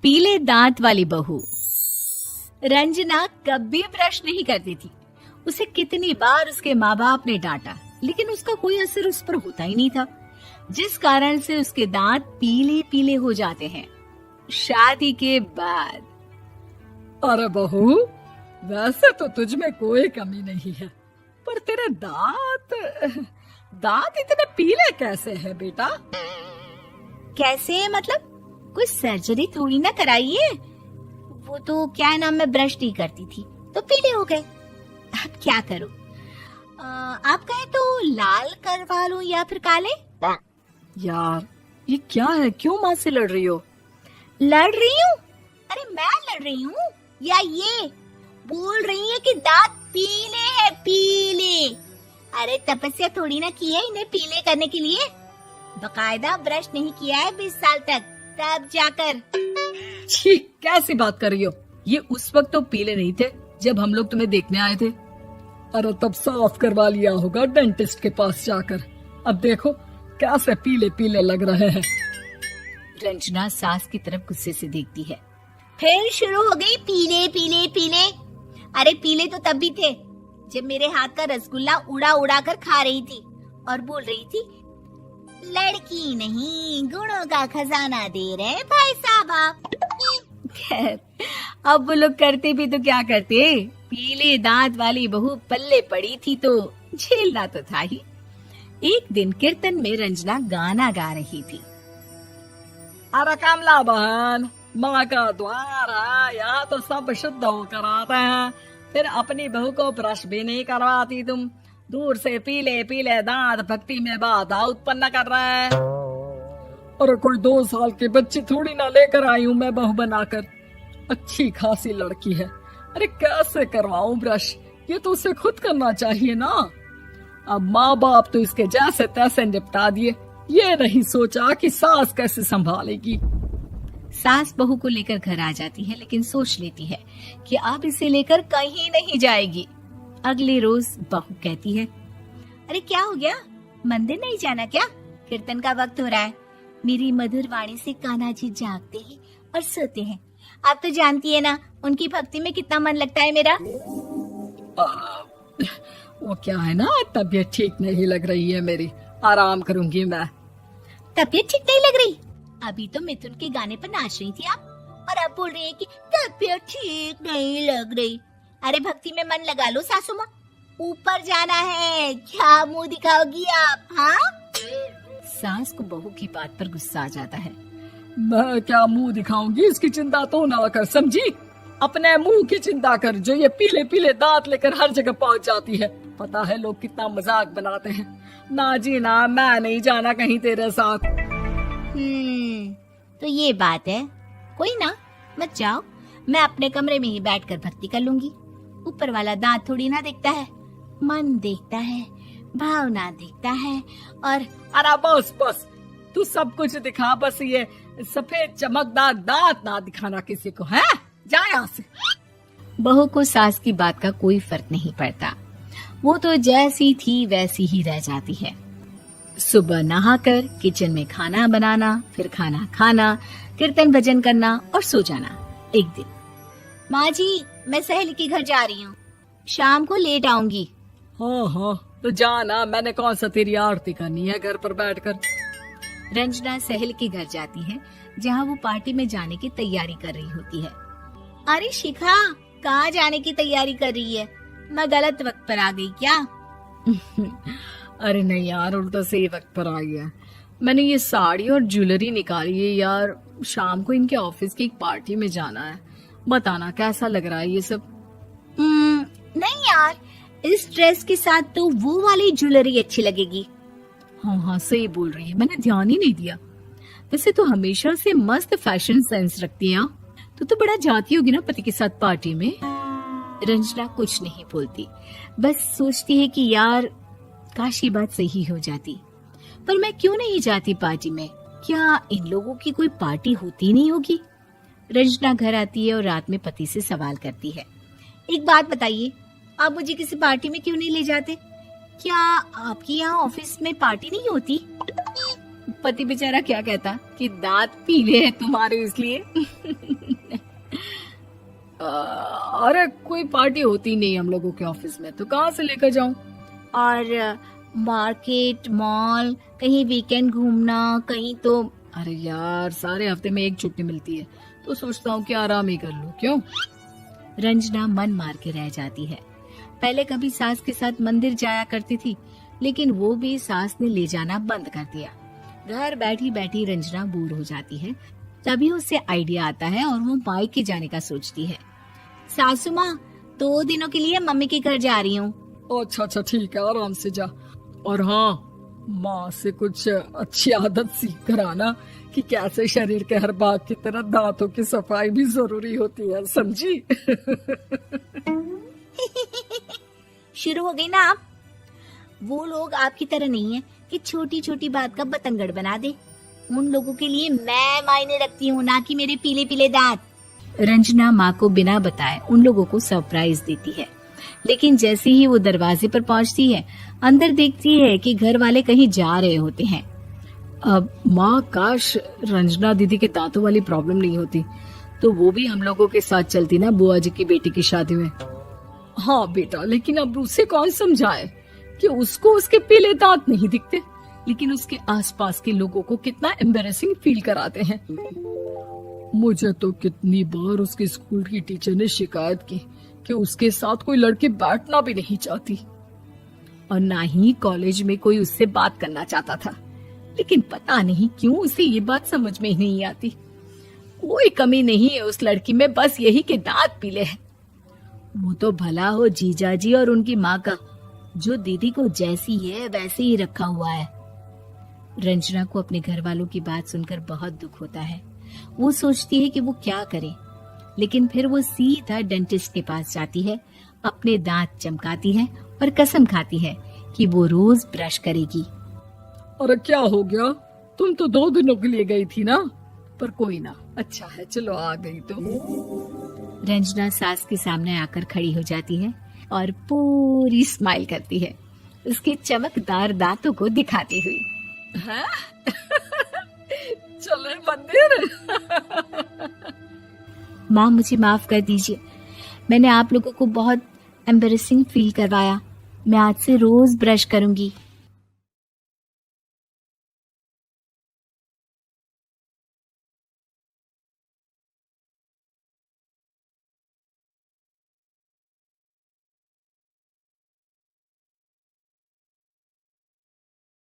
पीले दांत वाली बहू। रंजना कभी ब्रश नहीं करती थी। उसे कितनी बार उसके माँ बाप ने डांटा, लेकिन उसका कोई असर उस पर होता ही नहीं था, जिस कारण से उसके दांत पीले पीले हो जाते हैं। शादी के बाद अरे बहू, वैसे तो तुझ में कोई कमी नहीं है, पर तेरे दांत इतने पीले कैसे हैं बेटा? कैसे मतलब? कोई सर्जरी थोड़ी ना कराई है। वो तो क्या है ना, मैं ब्रश नहीं करती थी तो पीले हो गए। अब क्या करूं? आप कहें तो लाल करवा लूं या फिर काले? यार ये क्या है, क्यों माँ से लड़ रही हो? लड़ रही हूँ? अरे मैं लड़ रही हूँ या ये बोल रही है कि दांत पीले हैं, पीले। अरे तपस्या थोड़ी ना की है इन्हें पीले करने के लिए। बकायदा ब्रश नहीं किया है 20 साल तक, तब जाकर। छी, कैसी बात कर रही हो? ये उस वक्त तो पीले नहीं थे जब हम लोग तुम्हें देखने आए थे। अरे तब साफ करवा लिया होगा डेंटिस्ट के पास जाकर। अब देखो कैसे पीले पीले लग रहे हैं। रंजना सास की तरफ गुस्से से देखती है। फिर शुरू हो गई पीले पीले पीले। अरे पीले तो तब भी थे जब मेरे हाथ का रसगुल्ला उड़ा उड़ा कर खा रही थी और बोल रही थी, लड़की नहीं गुणों का खजाना दे रहे भाई साहब आप। खैर, अब वो लोग करते भी तो क्या करते, पीले दांत वाली बहू पल्ले पड़ी थी तो झेलना तो था ही। एक दिन कीर्तन में रंजना गाना गा रही थी। अरे कमला बहन, माँ का द्वार है, यहाँ तो सब शुद्ध होकर आते हैं, फिर अपनी बहू को ब्रश भी नहीं करवाती तुम। दूर से पीले पीले दांत भक्ति में बाधा उत्पन्न कर रहे हैं। अरे कोई 2 साल की बच्ची थोड़ी ना लेकर आई हूँ मैं बहू बनाकर। अच्छी खासी लड़की है, अरे कैसे करवाऊं ब्रश? ये तो उसे खुद करना चाहिए ना। अब माँ बाप तो इसके जैसे तैसे निपटा दिए, ये नहीं सोचा कि सास कैसे संभालेगी। सास बहू को लेकर घर आ जाती है, लेकिन सोच लेती है कि अब इसे लेकर कहीं नहीं जाएगी। अगले रोज बहू कहती है, अरे क्या हो गया, मंदिर नहीं जाना क्या? कीर्तन का वक्त हो रहा है। मेरी मधुर वाणी से कान्हा जी जागते हैं और सोते हैं। आप तो जानती है ना उनकी भक्ति में कितना मन लगता है मेरा। वो क्या है ना, तबीयत ठीक नहीं लग रही है मेरी, आराम करूंगी मैं। तबीयत ठीक नहीं लग रही? अभी तो मिथुन के गाने पर नाच रही थी आप, और अब बोल रही है कि तबीयत ठीक नहीं लग रही। अरे भक्ति में मन लगा लो सासू माँ, ऊपर जाना है, क्या मुंह दिखाओगी आप? हाँ? सास को बहू की बात पर गुस्सा आ जाता है। मैं क्या मुंह दिखाऊंगी, इसकी चिंता तो ना कर, समझी? अपने मुंह की चिंता कर, जो ये पीले पीले दांत लेकर हर जगह पहुंच जाती है। पता है लोग कितना मजाक बनाते हैं। ना जी ना, मैं नहीं जाना कहीं तेरे साथ। तो ये बात है, कोई ना, मत जाओ, मैं अपने कमरे में ही बैठकर भक्ति कर लूंगी। ऊपर वाला दांत थोड़ी ना देखता है, मन देखता है, भावना देखता है। और अरे बस बस, तू सब कुछ दिखा, बस ये सफेद चमकदार दांत ना दिखाना किसी को, है? जा यहाँ से। बहू को सास की बात का कोई फर्क नहीं पड़ता, वो तो जैसी थी वैसी ही रह जाती है। सुबह नहाकर किचन में खाना बनाना, फिर खाना खाना, कीर्तन भजन करना और सो जाना। एक दिन, माँ जी मैं सहेली के घर जा रही हूँ, शाम को लेट आऊंगी। हाँ हाँ तो जाना, मैंने कौन सा तेरी आरती करनी है घर पर बैठकर। रंजना सहेली के घर जाती है, जहाँ वो पार्टी में जाने की तैयारी कर रही होती है। अरे शिखा, कहाँ जाने की तैयारी कर रही है? मैं गलत वक्त पर आ गई क्या? अरे नहीं यार, उल्टा सही वक्त पर आ गया। मैंने ये साड़ी और ज्वेलरी निकाली है यार, शाम को इनके ऑफिस की एक पार्टी में जाना है। बताना कैसा लग रहा है ये सब? नहीं यार, इस ड्रेस के साथ तो वो वाली ज्वेलरी अच्छी लगेगी। हाँ हाँ सही बोल रही है, मैंने ध्यान ही नहीं दिया। वैसे तो हमेशा से मस्त फैशन सेंस रखती है। तो बड़ा जाती होगी ना पति के साथ पार्टी में। रंजना कुछ नहीं बोलती, बस सोचती है कि यार काश ये बात सही हो जाती, पर मैं क्यों नहीं जाती पार्टी में? क्या इन लोगों की कोई पार्टी होती नहीं होगी? रंजना घर आती है और रात में पति से सवाल करती है, एक बात बताइए, आप मुझे किसी पार्टी में क्यों नहीं ले जाते? क्या आपकी यहाँ ऑफिस में पार्टी नहीं होती? पति बेचारा क्या कहता कि दांत पीले हैं तुम्हारे इसलिए। अरे कोई पार्टी होती नहीं हम लोगों के ऑफिस में, तो कहाँ से लेकर जाऊं? और मार्केट, मॉल, कहीं वीकेंड घूमना, कहीं तो। अरे यार, सारे हफ्ते में एक छुट्टी मिलती है, तो सोचता हूँ कि आराम ही कर लूं। क्यों? रंजना मन मार के रह जाती है। पहले कभी सास के साथ मंदिर जाया करती थी, लेकिन वो भी सास ने ले जाना बंद कर दिया। घर बैठी बैठी रंजना बोर हो जाती है। तभी उसे आइडिया आता है और वो मायके जाने का सोचती है। सासू माँ, 2 दिनों के लिए मम्मी के घर जा रही हूँ। अच्छा अच्छा, ठीक है, आराम से जा। और हाँ, माँ से कुछ अच्छी आदत सीख कर आना कि कैसे शरीर के हर भाग की तरह दांतों की सफाई भी जरूरी होती है, समझी? शुरू हो गई ना आप। वो लोग आपकी तरह नहीं है कि छोटी छोटी बात का बतंगड़ बना दे। उन लोगों के लिए मैं मायने रखती हूँ, ना कि मेरे पीले पीले दांत। रंजना माँ को बिना बताए उन लोगों को सरप्राइज देती है, लेकिन जैसे ही वो दरवाजे पर पहुंचती है, अंदर देखती है कि घर वाले कहीं जा रहे होते हैं। अब माँ, काश रंजना दीदी के दांतों वाली प्रॉब्लम नहीं होती, तो वो भी हम लोगों के साथ चलती ना बुआ जी की बेटी की शादी में। हाँ बेटा, लेकिन अब उसे कौन समझाए कि उसको उसके पीले दांत नहीं दिखते, लेकिन उसके आसपास के लोगों को कितना एम्बैरेसिंग फील कराते हैं। मुझे तो कितनी बार उसके स्कूल की टीचर ने शिकायत की कि उसके साथ कोई लड़की बैठना भी नहीं चाहती, और ना ही कॉलेज में कोई उससे बात करना चाहता था। लेकिन पता नहीं क्यों उसे ये बात समझ में ही नहीं आती। कोई कमी नहीं है उस लड़की में, बस यही कि दांत पीले हैं। वो तो भला हो जीजा जी और उनकी माँ का, जो दीदी को जैसी है वैसे ही रखा हुआ है। रंजना को अपने घर वालों की बात सुनकर बहुत दुख होता है। वो सोचती है कि वो क्या करे, लेकिन फिर वो सीधा डेंटिस्ट के पास जाती है, अपने दांत चमकाती है और कसम खाती है कि वो रोज ब्रश करेगी। अरे क्या हो गया? तुम तो 2 दिनों के लिए गई थी ना, पर कोई ना, अच्छा है, चलो आ गई तो। रंजना सास के सामने आकर खड़ी हो जाती है और पूरी स्माइल करती है, उसके चमकदार दांतों को दिखाती हुई। हैं? चले मंदिर। माँ, मुझे माफ कर दीजिए, मैंने आप लोगों को बहुत एम्बैरेसिंग फील करवाया। मैं आज से रोज ब्रश करूंगी।